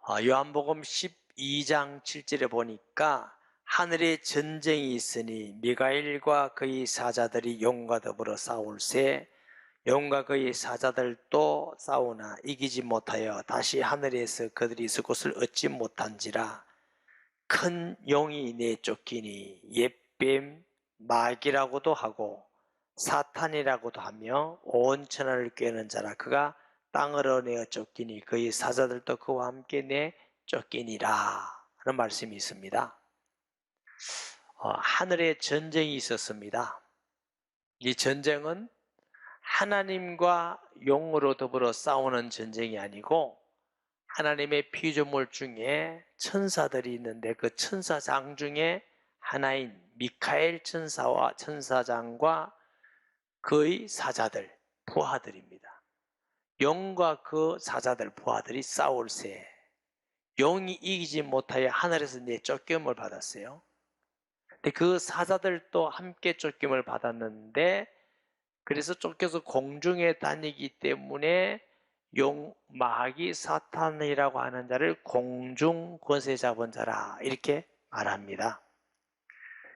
요한복음 12장 7절에 보니까 하늘에 전쟁이 있으니 미가엘과 그의 사자들이 용과 더불어 싸울세 용과 그의 사자들도 싸우나 이기지 못하여 다시 하늘에서 그들이 있을 곳을 얻지 못한지라. 큰 용이 내쫓기니 옛뱀 마귀라고도 하고 사탄이라고도 하며 온 천하를 꿰는 자라. 그가 땅으로 내어 쫓기니 그의 사자들도 그와 함께 내쫓기니라 하는 말씀이 있습니다. 하늘에 전쟁이 있었습니다. 이 전쟁은 하나님과 용으로 더불어 싸우는 전쟁이 아니고 하나님의 피조물 중에 천사들이 있는데 그 천사장 중에 하나인 미카엘 천사와 천사장과 그의 사자들, 부하들입니다. 용과 그 사자들, 부하들이 싸울세 용이 이기지 못하여 하늘에서 내쫓김을 받았어요. 근데 그 사자들도 함께 쫓김을 받았는데 그래서 쫓겨서 공중에 다니기 때문에 용, 마귀, 사탄이라고 하는 자를 공중 권세 잡은 자라 이렇게 말합니다.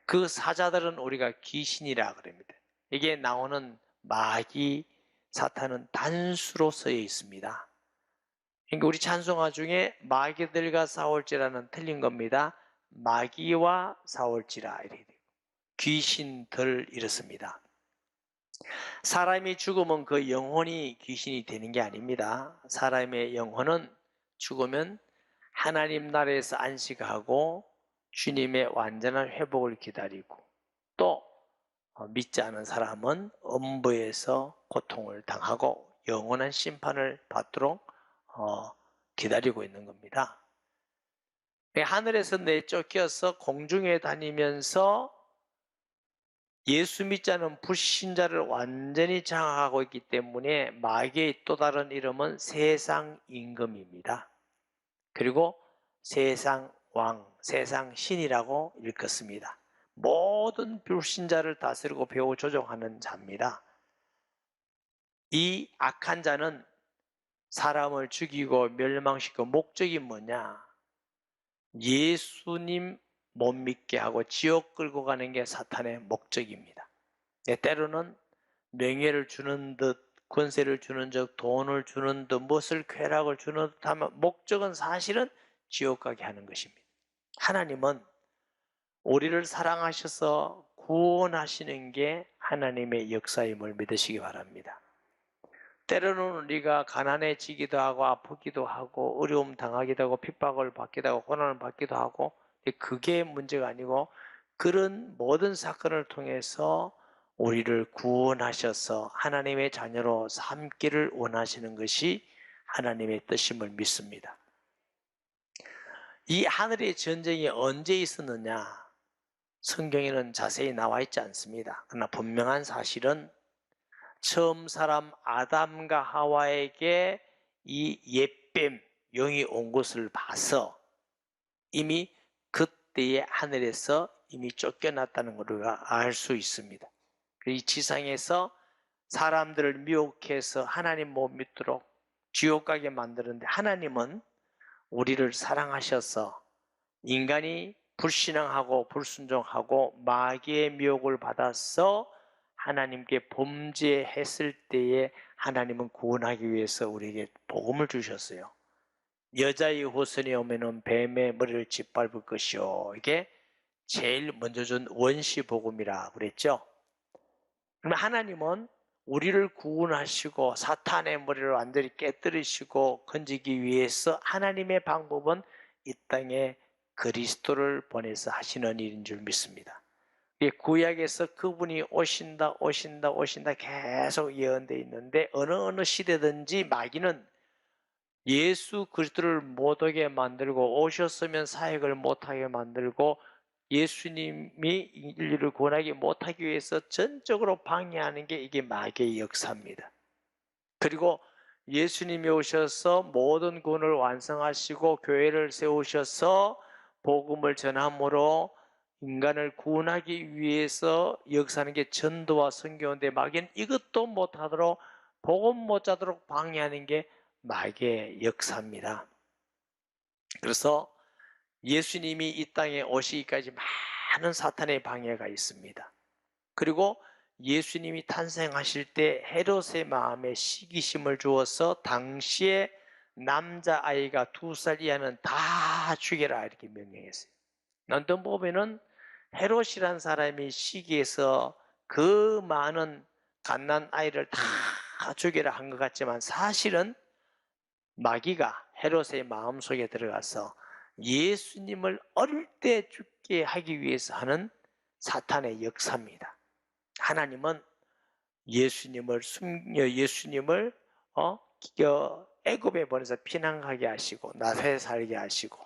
그 사자들은 우리가 귀신이라 그럽니다. 이게 나오는 마귀, 사탄은 단수로 쓰여 있습니다. 그러니까 우리 찬송가 중에 마귀들과 싸울지라는 틀린 겁니다. 마귀와 싸울지라 이렇게 되고 귀신들 이렇습니다. 사람이 죽으면 그 영혼이 귀신이 되는 게 아닙니다. 사람의 영혼은 죽으면 하나님 나라에서 안식하고 주님의 완전한 회복을 기다리고 또 믿지 않은 사람은 음부에서 고통을 당하고 영원한 심판을 받도록 기다리고 있는 겁니다. 하늘에서 내쫓겨서 공중에 다니면서 예수 믿지 않은 불신자를 완전히 장악하고 있기 때문에 마귀의 또 다른 이름은 세상 임금입니다. 그리고 세상 왕, 세상 신이라고 일컫습니다. 모든 불신자를 다스리고 배후 조종하는 자입니다. 이 악한 자는 사람을 죽이고 멸망시키고 목적이 뭐냐? 예수님 못 믿게 하고 지옥 끌고 가는 게 사탄의 목적입니다. 때로는 명예를 주는 듯 권세를 주는 듯 돈을 주는 듯 무엇을 쾌락을 주는 듯 하면 목적은 사실은 지옥 가게 하는 것입니다. 하나님은 우리를 사랑하셔서 구원하시는 게 하나님의 역사임을 믿으시기 바랍니다. 때로는 우리가 가난해지기도 하고 아프기도 하고 어려움 당하기도 하고 핍박을 받기도 하고 고난을 받기도 하고 그게 문제가 아니고 그런 모든 사건을 통해서 우리를 구원하셔서 하나님의 자녀로 삼기를 원하시는 것이 하나님의 뜻임을 믿습니다. 이 하늘의 전쟁이 언제 있었느냐? 성경에는 자세히 나와 있지 않습니다. 그러나 분명한 사실은 처음 사람 아담과 하와에게 이 옛뱀 영이 온 것을 봐서 이미 그때의 하늘에서 이미 쫓겨났다는 걸 우리가 알 수 있습니다. 이 지상에서 사람들을 미혹해서 하나님 못 믿도록 지옥 가게 만드는데 하나님은 우리를 사랑하셔서 인간이 불신앙하고 불순종하고 마귀의 미혹을 받아서 하나님께 범죄했을 때에 하나님은 구원하기 위해서 우리에게 복음을 주셨어요. 여자의 후손이 오면은 뱀의 머리를 짓밟을 것이요. 이게 제일 먼저 준 원시 복음이라 그랬죠. 그럼 하나님은 우리를 구원하시고 사탄의 머리를 완전히 깨뜨리시고 건지기 위해서 하나님의 방법은 이 땅에 그리스도를 보내서 하시는 일인 줄 믿습니다. 구약에서 그분이 오신다 계속 예언되어 있는데 어느 시대든지 마귀는 예수 그리스도를 못하게 만들고 오셨으면 사역을 못하게 만들고 예수님이 인류를 구원하기 못하기 위해서 전적으로 방해하는 게 이게 마귀의 역사입니다. 그리고 예수님이 오셔서 모든 구원을 완성하시고 교회를 세우셔서 복음을 전함으로 인간을 구원하기 위해서 역사하는 게 전도와 선교인데 마귀는 이것도 못하도록 복음 못 자도록 방해하는 게 마귀의 역사입니다. 그래서 예수님이 이 땅에 오시기까지 많은 사탄의 방해가 있습니다. 그리고 예수님이 탄생하실 때 헤롯의 마음에 시기심을 주어서 당시에 남자아이가 2살 이하는 다 죽여라 이렇게 명령했어요. 어떤 보면은 헤롯이란 사람이 시기해서 그 많은 갓난 아이를 다 죽여라 한 것 같지만 사실은 마귀가 헤롯의 마음속에 들어가서 예수님을 어릴 때 죽게 하기 위해서 하는 사탄의 역사입니다. 하나님은 예수님을 애굽에 보내서 피난가게 하시고 나사렛에 살게 하시고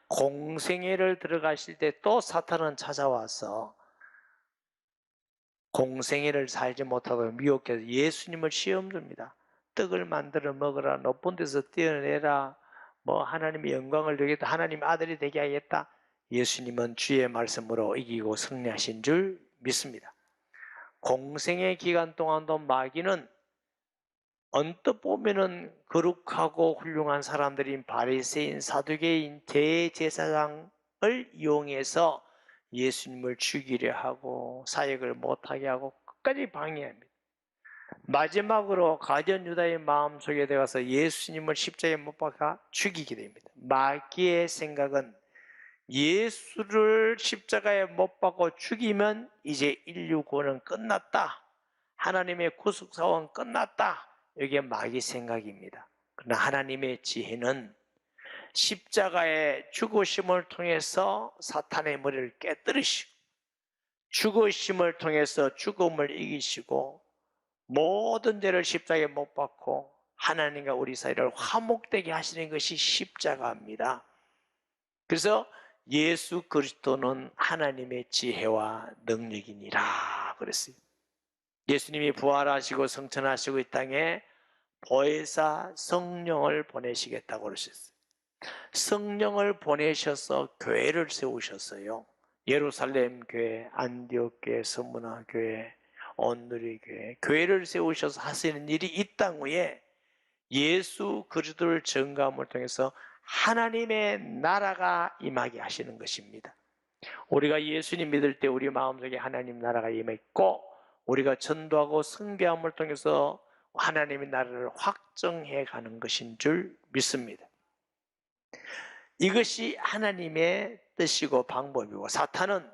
공생애를 들어가실 때 또 사탄은 찾아와서 공생애를 살지 못하고 미혹해서 예수님을 시험 줍니다. 떡을 만들어 먹으라, 높은 데서 떼어내라, 하나님의 영광을 누리겠다, 하나님 아들이 되게 하겠다. 예수님은 주의 말씀으로 이기고 승리하신 줄 믿습니다. 공생의 기간 동안도 마귀는 언뜻 보면은 거룩하고 훌륭한 사람들인 바리새인, 사두개인, 대제사장을 이용해서 예수님을 죽이려 하고 사역을 못하게 하고 끝까지 방해합니다. 마지막으로 가룟 유다의 마음속에 들어가서 예수님을 십자가에 못 박아 죽이게 됩니다. 마귀의 생각은 예수를 십자가에 못 박고 죽이면 이제 인류 구원은 끝났다. 하나님의 구속사원 끝났다. 이게 마귀 생각입니다. 그러나 하나님의 지혜는 십자가의 죽으심을 통해서 사탄의 머리를 깨뜨리시고 죽으심을 통해서 죽음을 이기시고 모든 죄를 십자가에 못 박고 하나님과 우리 사이를 화목되게 하시는 것이 십자가입니다. 그래서 예수 그리스도는 하나님의 지혜와 능력이니라 그랬어요. 예수님이 부활하시고 성천하시고 이 땅에 보혜사 성령을 보내시겠다고 그러셨어요. 성령을 보내셔서 교회를 세우셨어요. 예루살렘 교회, 안디옥 교회, 서문화 교회, 온누리 교회, 교회를 세우셔서 하시는 일이 이 땅 위에 예수 그리스도를 증거함을 통해서 하나님의 나라가 임하게 하시는 것입니다. 우리가 예수님 믿을 때 우리 마음속에 하나님 나라가 임했고 우리가 전도하고 선교함을 통해서 하나님의 나라를 확정해 가는 것인 줄 믿습니다. 이것이 하나님의 뜻이고 방법이고 사탄은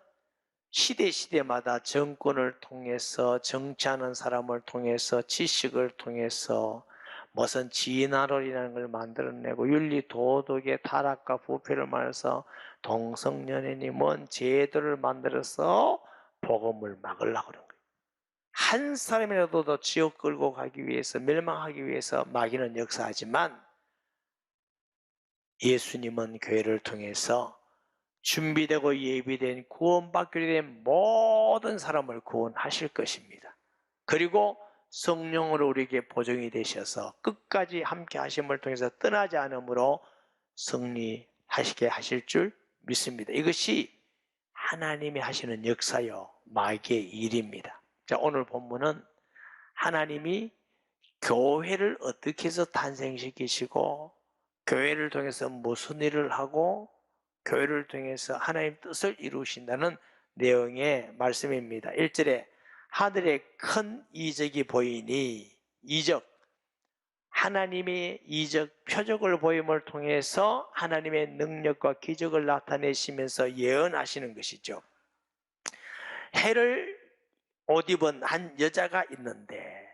시대마다 정권을 통해서 정치하는 사람을 통해서 지식을 통해서 무슨 진화론이라는 걸 만들어내고 윤리 도덕의 타락과 부패를 말해서 동성연애니 뭔 제도를 만들어서 복음을 막으려고 그런 거예요. 한 사람이라도 더 지옥 끌고 가기 위해서 멸망하기 위해서 마귀는 역사하지만 예수님은 교회를 통해서 준비되고 예비된 구원받게 된 모든 사람을 구원하실 것입니다. 그리고 성령으로 우리에게 보증이 되셔서 끝까지 함께 하심을 통해서 떠나지 않으므로 승리하시게 하실 줄 믿습니다. 이것이 하나님이 하시는 역사요 마귀의 일입니다. 자, 오늘 본문은 하나님이 교회를 어떻게 해서 탄생시키시고 교회를 통해서 무슨 일을 하고 교회를 통해서 하나님 뜻을 이루신다는 내용의 말씀입니다. 1절에 하늘에 큰 이적이 보이니 이적, 하나님의 이적 표적을 보임을 통해서 하나님의 능력과 기적을 나타내시면서 예언하시는 것이죠. 해를 옷 입은 한 여자가 있는데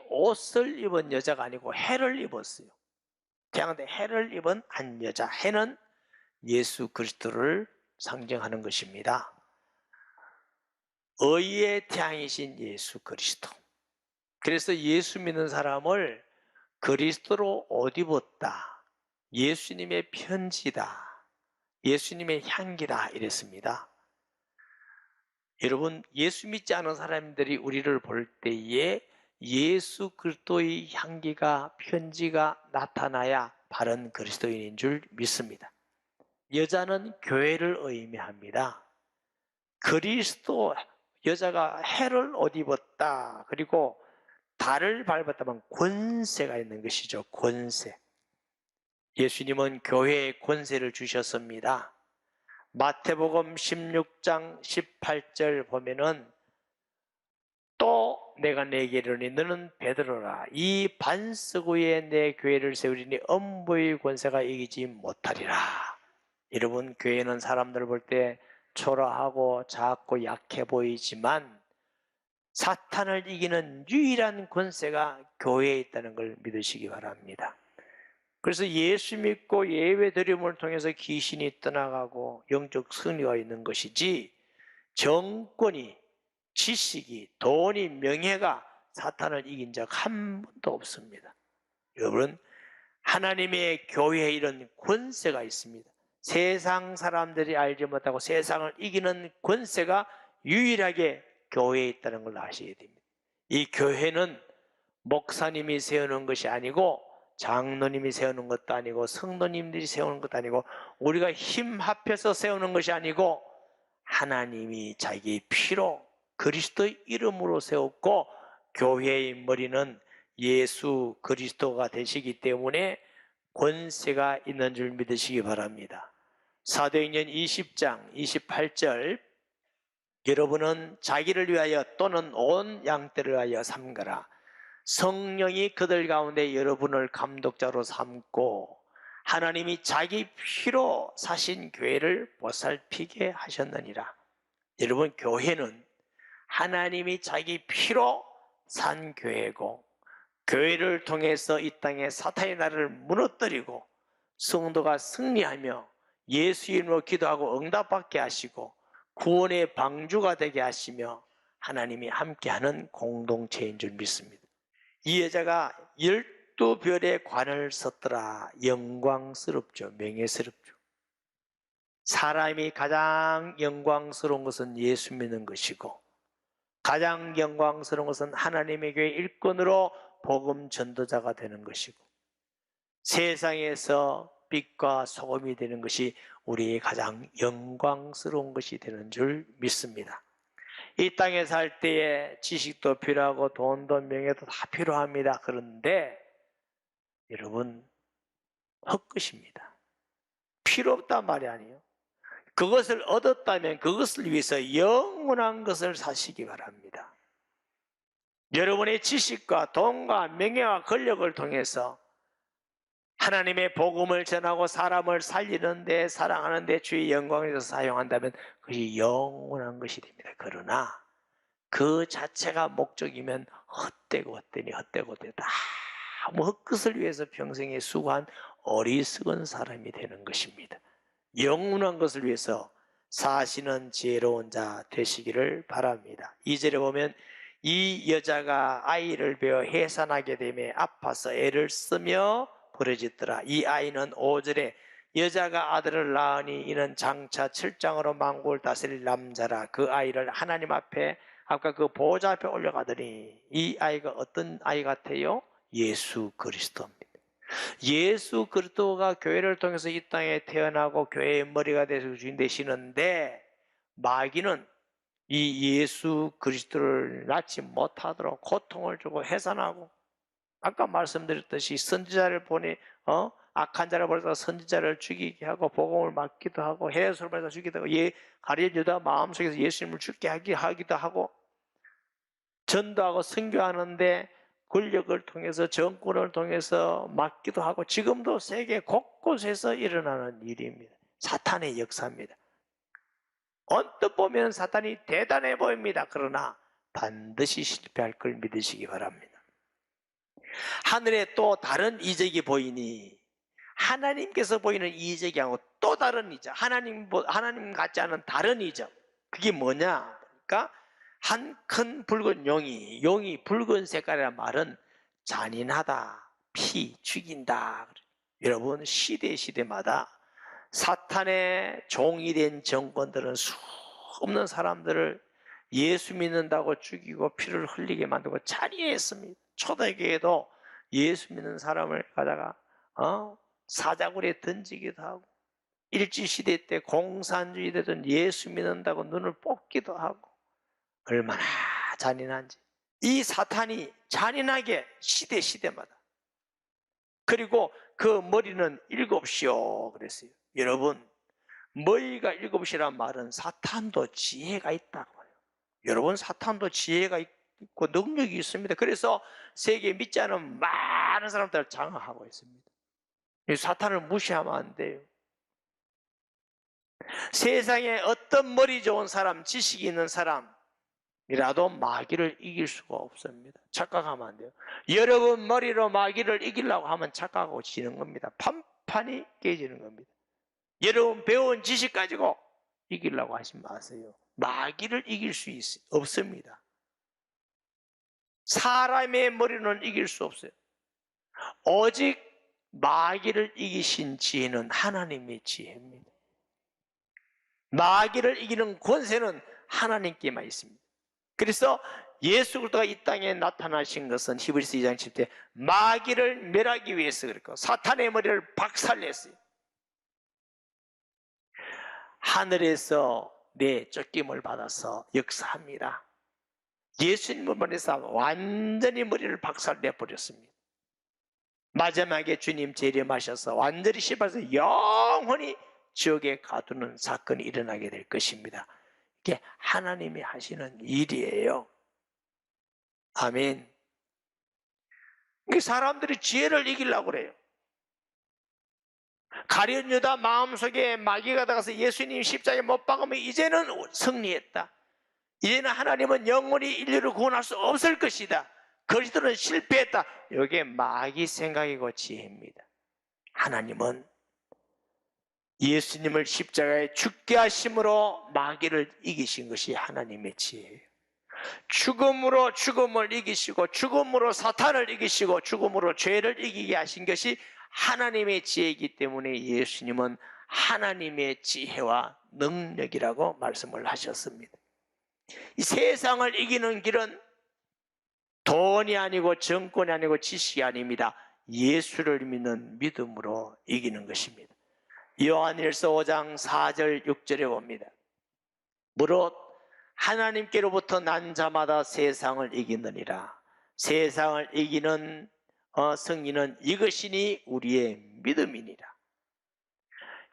옷을 입은 여자가 아니고 해를 입었어요. 그런데 해를 입은 한 여자, 해는 예수 그리스도를 상징하는 것입니다. 의의 태양이신 예수 그리스도. 그래서 예수 믿는 사람을 그리스도로 옷 입었다. 예수님의 편지다. 예수님의 향기다 이랬습니다. 여러분, 예수 믿지 않은 사람들이 우리를 볼 때에 예수 그리스도의 향기가 편지가 나타나야 바른 그리스도인인 줄 믿습니다. 여자는 교회를 의미합니다. 그리스도 여자가 해를 옷 입었다. 그리고 달을 밟았다면 권세가 있는 것이죠. 권세. 예수님은 교회에 권세를 주셨습니다. 마태복음 16장 18절 보면은 또 내가 네게 이르노니 너는 베드로라 이 반석 위에 내 교회를 세우리니 음부의 권세가 이기지 못하리라. 여러분, 교회는 사람들 볼 때 초라하고 작고 약해 보이지만 사탄을 이기는 유일한 권세가 교회에 있다는 걸 믿으시기 바랍니다. 그래서 예수 믿고 예배드림을 통해서 귀신이 떠나가고 영적 승리가 있는 것이지, 정권이, 지식이, 돈이, 명예가 사탄을 이긴 적 한 번도 없습니다. 여러분, 하나님의 교회에 이런 권세가 있습니다. 세상 사람들이 알지 못하고 세상을 이기는 권세가 유일하게 교회에 있다는 걸 아셔야 됩니다. 이 교회는 목사님이 세우는 것이 아니고 장로님이 세우는 것도 아니고 성도님들이 세우는 것도 아니고 우리가 힘 합해서 세우는 것이 아니고 하나님이 자기 피로 그리스도의 이름으로 세웠고 교회의 머리는 예수 그리스도가 되시기 때문에 권세가 있는 줄 믿으시기 바랍니다. 사도행전 20장 28절 여러분은 자기를 위하여 또는 온 양떼를 위하여 삼가라. 성령이 그들 가운데 여러분을 감독자로 삼고 하나님이 자기 피로 사신 교회를 보살피게 하셨느니라. 여러분, 교회는 하나님이 자기 피로 산 교회고 교회를 통해서 이 땅에 사탄의 나라를 무너뜨리고 성도가 승리하며 예수 이름으로 기도하고 응답받게 하시고 구원의 방주가 되게 하시며 하나님이 함께하는 공동체인 줄 믿습니다. 이 여자가 12별의 관을 썼더라. 영광스럽죠. 명예스럽죠. 사람이 가장 영광스러운 것은 예수 믿는 것이고 가장 영광스러운 것은 하나님의 교회 일꾼으로 복음 전도자가 되는 것이고 세상에서 빛과 소금이 되는 것이 우리의 가장 영광스러운 것이 되는 줄 믿습니다. 이 땅에 살 때에 지식도 필요하고 돈도 명예도 다 필요합니다. 그런데 여러분, 헛것입니다. 필요 없단 말이 아니에요. 그것을 얻었다면 그것을 위해서 영원한 것을 사시기 바랍니다. 여러분의 지식과 돈과 명예와 권력을 통해서 하나님의 복음을 전하고 사람을 살리는 데 사랑하는 데 주의 영광을 위해서 사용한다면 그것이 영원한 것이 됩니다. 그러나 그 자체가 목적이면 헛되고 헛되니 헛되고 헛되다. 아무 헛것을 위해서 평생에 수고한 어리석은 사람이 되는 것입니다. 영원한 것을 위해서 사시는 지혜로운 자 되시기를 바랍니다. 2절에 보면 이 여자가 아이를 베어 해산하게 되며 아파서 애를 쓰며 부르짖더라. 이 아이는 5절에 여자가 아들을 낳으니 이는 장차 7장으로 만국을 다스릴 남자라. 그 아이를 하나님 앞에 아까 그 보호자 앞에 올려가더니 이 아이가 어떤 아이 같아요? 예수 그리스도입니다. 예수 그리스도가 교회를 통해서 이 땅에 태어나고 교회의 머리가 되셔서 주인 되시는데 마귀는 이 예수 그리스도를 낳지 못하도록 고통을 주고 해산하고 아까 말씀드렸듯이 선지자를 보내 악한 자를 보내서 선지자를 죽이게 하고 복음을 막기도 하고 해수를 보내서 죽이기도 하고 가룟 유다 마음속에서 예수님을 죽게 하기도 하고 전도하고 선교하는데 권력을 통해서 정권을 통해서 막기도 하고 지금도 세계 곳곳에서 일어나는 일입니다. 사탄의 역사입니다. 언뜻 보면 사탄이 대단해 보입니다. 그러나 반드시 실패할 걸 믿으시기 바랍니다. 하늘에 또 다른 이적이 보이니 하나님께서 보이는 이적이 아니고 또 다른 이적, 하나님 같지 않은 다른 이적. 그게 뭐냐? 그러니까 한 큰 붉은 용이 붉은 색깔이라는 말은 잔인하다, 피, 죽인다. 여러분, 시대마다 사탄의 종이 된 정권들은 수없는 사람들을 예수 믿는다고 죽이고 피를 흘리게 만들고 잔인했습니다. 초대교회도 예수 믿는 사람을 가다가 사자굴에 던지기도 하고 일제시대 때 공산주의들은 예수 믿는다고 눈을 뽑기도 하고 얼마나 잔인한지. 이 사탄이 잔인하게 시대마다 그리고 그 머리는 7이요 그랬어요. 여러분, 머리가 7이란 말은 사탄도 지혜가 있다고요. 여러분, 사탄도 지혜가 있고 능력이 있습니다. 그래서 세계에 믿지 않은 많은 사람들을 장악하고 있습니다. 사탄을 무시하면 안 돼요. 세상에 어떤 머리 좋은 사람, 지식이 있는 사람이라도 마귀를 이길 수가 없습니다. 착각하면 안 돼요. 여러분 머리로 마귀를 이기려고 하면 착각하고 지는 겁니다. 판판이 깨지는 겁니다. 여러분 배운 지식 가지고 이기려고 하지 마세요. 마귀를 이길 수 없습니다. 사람의 머리는 이길 수 없어요. 오직 마귀를 이기신 지혜는 하나님의 지혜입니다. 마귀를 이기는 권세는 하나님께만 있습니다. 그래서 예수 그리스도가 이 땅에 나타나신 것은 히브리서 2장 10절 마귀를 멸하기 위해서 그랬고 사탄의 머리를 박살냈어요. 하늘에서 내 쫓김을 받아서 역사합니다. 예수님을 보내서 완전히 머리를 박살내버렸습니다. 마지막에 주님 재림하셔서 완전히 심판해서 영원히 지옥에 가두는 사건이 일어나게 될 것입니다. 이게 하나님이 하시는 일이에요. 아멘. 사람들이 지혜를 이기려고 그래요. 가룟 유다 마음속에 마귀가 들어가서 예수님 십자가에 못 박으면 이제는 승리했다. 이제는 하나님은 영원히 인류를 구원할 수 없을 것이다. 그리스도는 실패했다. 이게 마귀 생각이고 지혜입니다. 하나님은 예수님을 십자가에 죽게 하심으로 마귀를 이기신 것이 하나님의 지혜예요. 죽음으로 죽음을 이기시고 죽음으로 사탄을 이기시고 죽음으로 죄를 이기게 하신 것이 하나님의 지혜이기 때문에 예수님은 하나님의 지혜와 능력이라고 말씀을 하셨습니다. 이 세상을 이기는 길은 돈이 아니고 정권이 아니고 지식이 아닙니다. 예수를 믿는 믿음으로 이기는 것입니다. 요한일서 5장 4절 6절에 봅니다. 무릇 하나님께로부터 난 자마다 세상을 이기느니라. 세상을 이기는 승리는 이것이니 우리의 믿음이니라.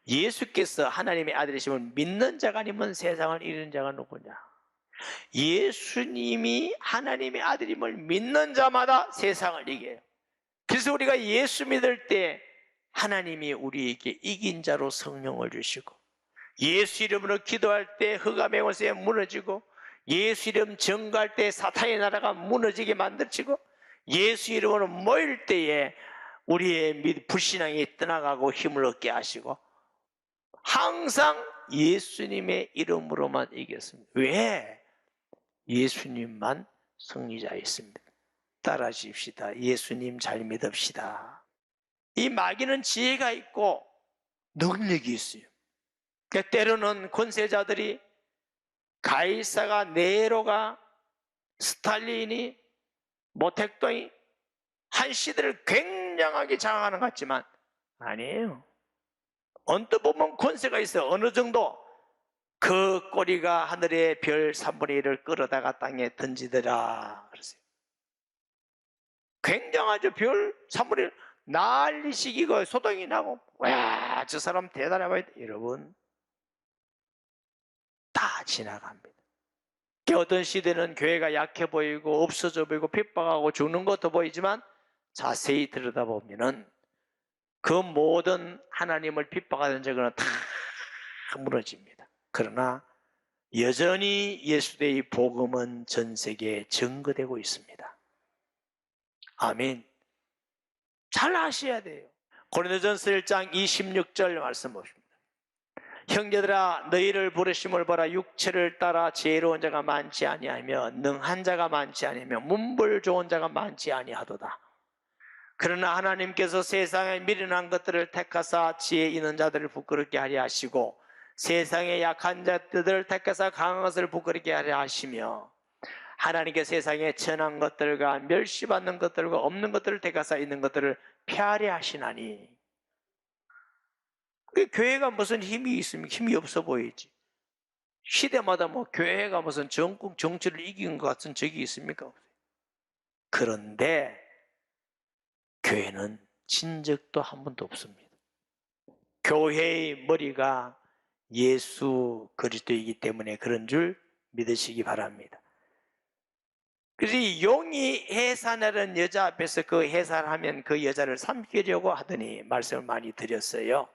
예수께서 하나님의 아들이심을 믿는 자가 아니면 세상을 이기는 자가 누구냐? 예수님이 하나님의 아들임을 믿는 자마다 세상을 이겨요. 그래서 우리가 예수 믿을 때 하나님이 우리에게 이긴 자로 성령을 주시고 예수 이름으로 기도할 때 흑암의 권세 무너지고 예수 이름 전가할 때 사탄의 나라가 무너지게 만들어지고 예수 이름으로 모일 때에 우리의 불신앙이 떠나가고 힘을 얻게 하시고 항상 예수님의 이름으로만 이겼습니다. 왜? 예수님만 승리자였습니다. 따라하십시다. 예수님 잘 믿읍시다. 이 마귀는 지혜가 있고 능력이 있어요. 그러니까 때로는 권세자들이 가이사가 네로가 스탈린이 모택동이 한 시대를 굉장하게 장악하는 것 같지만 아니에요. 언뜻 보면 권세가 있어요. 어느 정도 그 꼬리가 하늘의 별 3분의 1을 끌어다가 땅에 던지더라 그러세요. 굉장하죠. 별 3분의 1 난리식이고 소동이 나고 와, 저 사람 대단해 보여. 여러분 다 지나갑니다. 어떤 시대는 교회가 약해 보이고 없어져 보이고 핍박하고 죽는 것도 보이지만 자세히 들여다보면 그 모든 하나님을 핍박하는 적은 다 무너집니다. 그러나 여전히 예수의 복음은 전 세계에 증거되고 있습니다. 아멘. 잘 아셔야 돼요. 고린도전서 1장 26절 말씀 보십니다. 형제들아 너희를 부르심을 보라. 육체를 따라 지혜로운 자가 많지 아니하며 능한 자가 많지 아니하며 문벌 좋은 자가 많지 아니하도다. 그러나 하나님께서 세상에 미련한 것들을 택하사 지혜 있는 자들을 부끄럽게 하려 하시고 세상에 약한 자들을 택하사 강한 것을 부끄럽게 하려 하시며 하나님께 세상에 천한 것들과 멸시받는 것들과 없는 것들을 택하사 있는 것들을 폐하려 하시나니. 교회가 무슨 힘이 있으면 힘이 없어 보이지. 시대마다 뭐 교회가 무슨 전국 정치를 이긴 것 같은 적이 있습니까? 그런데 교회는 진 적도 한 번도 없습니다. 교회의 머리가 예수 그리스도이기 때문에 그런 줄 믿으시기 바랍니다. 그래서 용이 해산하는 여자 앞에서 그 해산하면 그 여자를 삼키려고 하더니 말씀을 많이 드렸어요.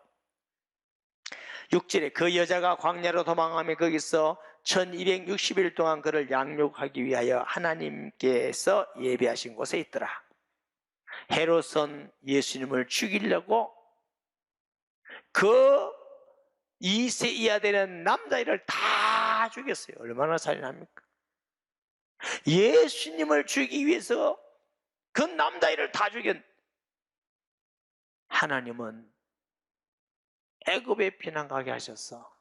6절에 그 여자가 광야로 도망하며 거기서 1260일 동안 그를 양육하기 위하여 하나님께서 예비하신 곳에 있더라. 헤롯은 예수님을 죽이려고 그 2세 이하 되는 남자애를 다 죽였어요. 얼마나 잔인합니까? 예수님을 죽이기 위해서 그 남자애를 다 죽였. 하나님은 애굽에 피난 가게 하셔서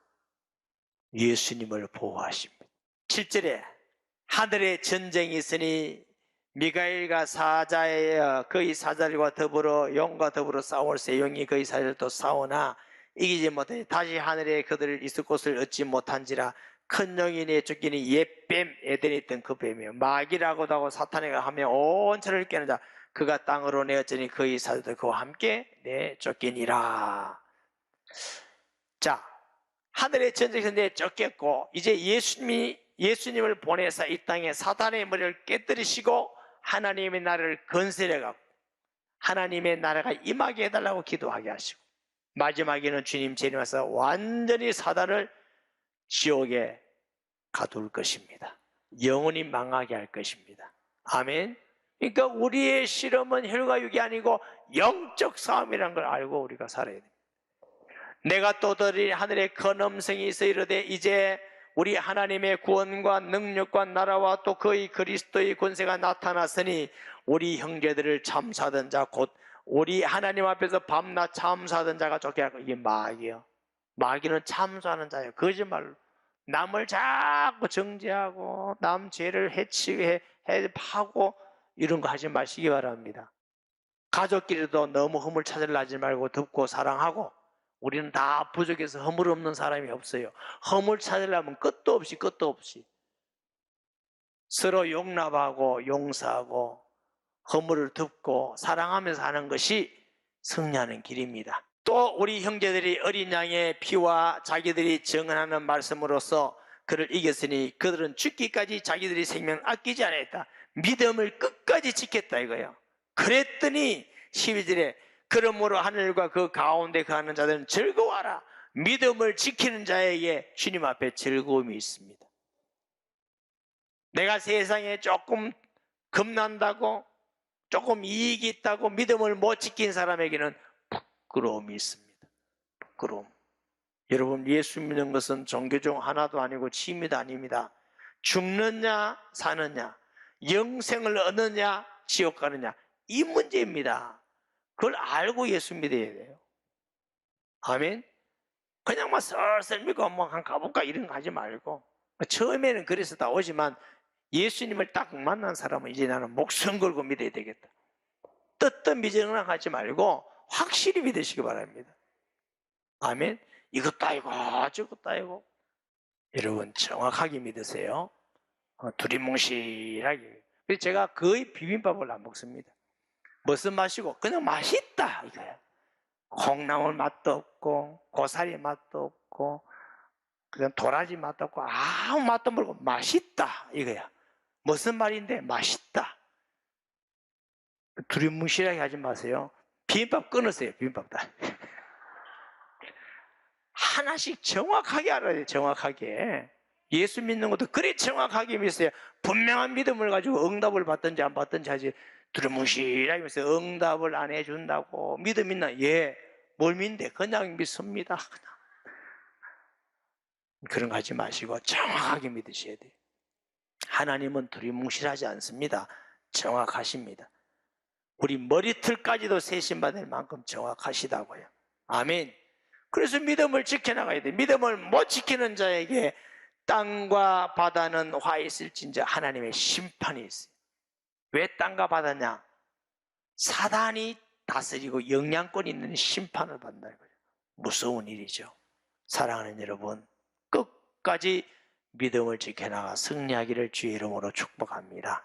예수님을 보호하십니다. 7절에 하늘에 전쟁이 있으니 미가엘과 사자의 그의 사자들과 더불어 용과 더불어 싸울세. 용이 그의 사자들도 싸우나 이기지 못하니 다시 하늘에 그들을 있을 곳을 얻지 못한지라. 큰 용이 내쫓기니 옛뱀 에덴에 있던 그 뱀이요 마귀라고도 하고 사탄이라 하며 온 천을 깨는 자 그가 땅으로 내어지니 그의 사자들 그와 함께 내쫓기니라. 자, 하늘의 전쟁에서 내쫓겼고 이제 예수님을 보내서 이 땅에 사탄의 머리를 깨뜨리시고 하나님의 나라를 건설해가고 하나님의 나라가 임하게 해달라고 기도하게 하시고 마지막에는 주님 재림하셔서 완전히 사단을 지옥에 가둘 것입니다. 영원히 망하게 할 것입니다. 아멘. 그러니까 우리의 실험은 혈과육이 아니고 영적 싸움이라는 걸 알고 우리가 살아야 됩니다. 내가 또 들으니 하늘에 큰 음성이 있어 이르되 이제 우리 하나님의 구원과 능력과 나라와 또 그의 그리스도의 권세가 나타났으니 우리 형제들을 참사하던 자 곧 우리 하나님 앞에서 밤낮 참사하던 자가 쫓겨나고. 이게 마귀요. 마귀는 참소하는 자예요. 거짓말로 남을 자꾸 정죄하고 남 죄를 해치게 파고 이런 거 하지 마시기 바랍니다. 가족끼리도 너무 허물 찾으려 하지 말고 덮고 사랑하고. 우리는 다 부족해서 허물 없는 사람이 없어요. 허물 찾으려면 끝도 없이 서로 용납하고 용서하고 허물을 덮고 사랑하면서 하는 것이 승리하는 길입니다. 또 우리 형제들이 어린 양의 피와 자기들이 증언하는 말씀으로써 그를 이겼으니 그들은 죽기까지 자기들이 생명 아끼지 않았다. 믿음을 끝까지 지켰다 이거예요. 그랬더니 12절에 그러므로 하늘과 그 가운데 거하는 자들은 즐거워하라. 믿음을 지키는 자에게 주님 앞에 즐거움이 있습니다. 내가 세상에 조금 겁난다고 조금 이익이 있다고 믿음을 못 지킨 사람에게는 부끄러움이 있습니다. 부끄러움. 여러분, 예수 믿는 것은 종교 중 하나도 아니고 취미도 아닙니다. 죽느냐 사느냐, 영생을 얻느냐 지옥 가느냐, 이 문제입니다. 그걸 알고 예수 믿어야 돼요. 아멘. 그냥 막 슬슬 믿고 뭐 한 가볼까 이런 거 하지 말고, 처음에는 그래서 다 오지만 예수님을 딱 만난 사람은 이제 나는 목숨 걸고 믿어야 되겠다. 뜨뜻미정랑 하지 말고 확실히 믿으시기 바랍니다. 아멘. 이것도 아니고 저것도 아니고. 여러분 정확하게 믿으세요. 두리뭉실하게. 그래서 제가 거의 비빔밥을 안 먹습니다. 무슨 맛이고 그냥 맛있다 이거야. 콩나물 맛도 없고 고사리 맛도 없고 그냥 도라지 맛도 없고 아무 맛도 모르고 맛있다 이거야. 무슨 말인데 맛있다. 두리뭉실하게 하지 마세요. 비빔밥 끊으세요. 비빔밥 다. 하나씩 정확하게 알아야 돼요. 정확하게. 예수 믿는 것도 그래 정확하게 믿으세요. 분명한 믿음을 가지고 응답을 받든지 안 받든지 하지. 두리뭉실하게 하면서 응답을 안 해준다고 믿음 있나? 예. 뭘 믿는데? 그냥 믿습니다. 그냥. 그런 거 하지 마시고 정확하게 믿으셔야 돼요. 하나님은 두리뭉실하지 않습니다. 정확하십니다. 우리 머리털까지도 세심받을 만큼 정확하시다고요. 아멘. 그래서 믿음을 지켜나가야 돼. 믿음을 못 지키는 자에게 땅과 바다는 화 있을진저 하나님의 심판이 있어요. 왜 땅과 바다냐? 사단이 다스리고 영향권 있는 심판을 받는다는 거죠. 무서운 일이죠. 사랑하는 여러분, 끝까지 믿음을 지켜나가 승리하기를 주의 이름으로 축복합니다.